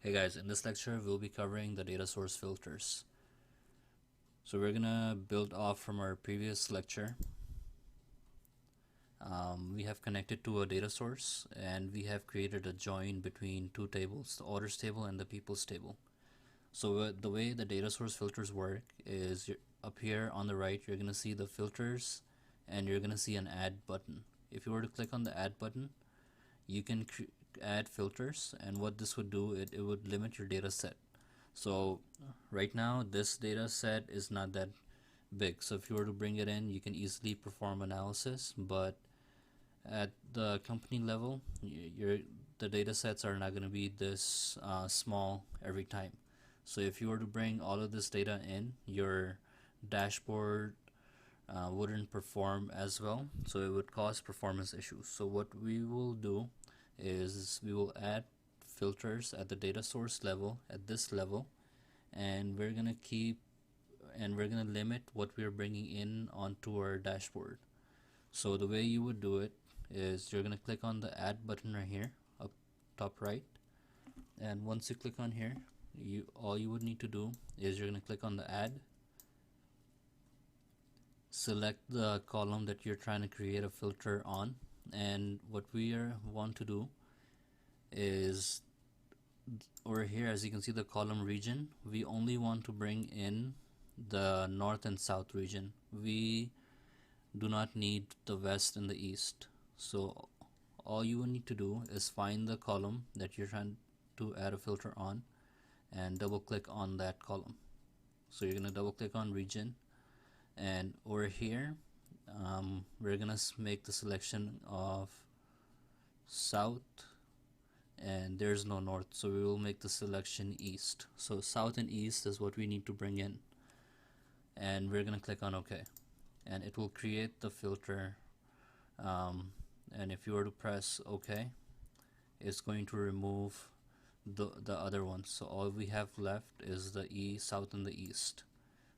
Hey guys, in this lecture we'll be covering the data source filters. So we're gonna build off from our previous lecture. We have connected to a data source and we have created a join between two tables, the orders table and the peoples table. So the way the data source filters work is up here on the right you're gonna see the filters and you're gonna see an add button. If you were to click on the add button, you can add filters, and what this would do, it would limit your data set. So right now this data set is not that big, so if you were to bring it in you can easily perform analysis, but at the company level the data sets are not going to be this small every time. So if you were to bring all of this data in, your dashboard wouldn't perform as well, so it would cause performance issues. So what we will do is we will add filters at the data source level, at this level, and we're gonna limit what we're bringing in onto our dashboard. So the way you would do it is you're gonna click on the add button right here up top right, and once you click on here, all you would need to do is you're gonna click on the add, select the column that you're trying to create a filter on, and what we want to do is over here, as you can see the column region, we only want to bring in the north and south region. We do not need the west and the east. So all you will need to do is find the column that you're trying to add a filter on and double click on that column. So you're going to double click on region, and over here we're going to make the selection of south, and there's no north, so we will make the selection east. So south and east is what we need to bring in, and we're going to click on OK, and it will create the filter. And if you were to press OK, it's going to remove the other ones, so all we have left is the south and the east.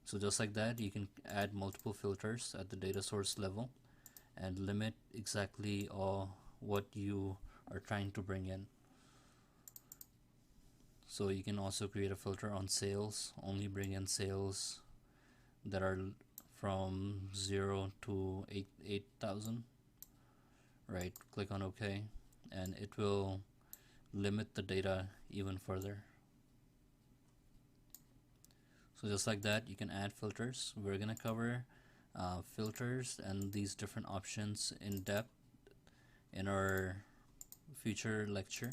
So just like that, you can add multiple filters at the data source level and limit exactly what you are trying to bring in. So you can also create a filter on sales, only bring in sales that are from 0 to 8,000. Right, click on OK, and it will limit the data even further. So just like that, you can add filters. We're gonna cover filters and these different options in depth in our future lecture,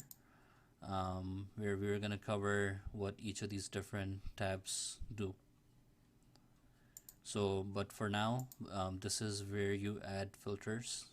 where we're gonna cover what each of these different tabs do. So but for now, this is where you add filters.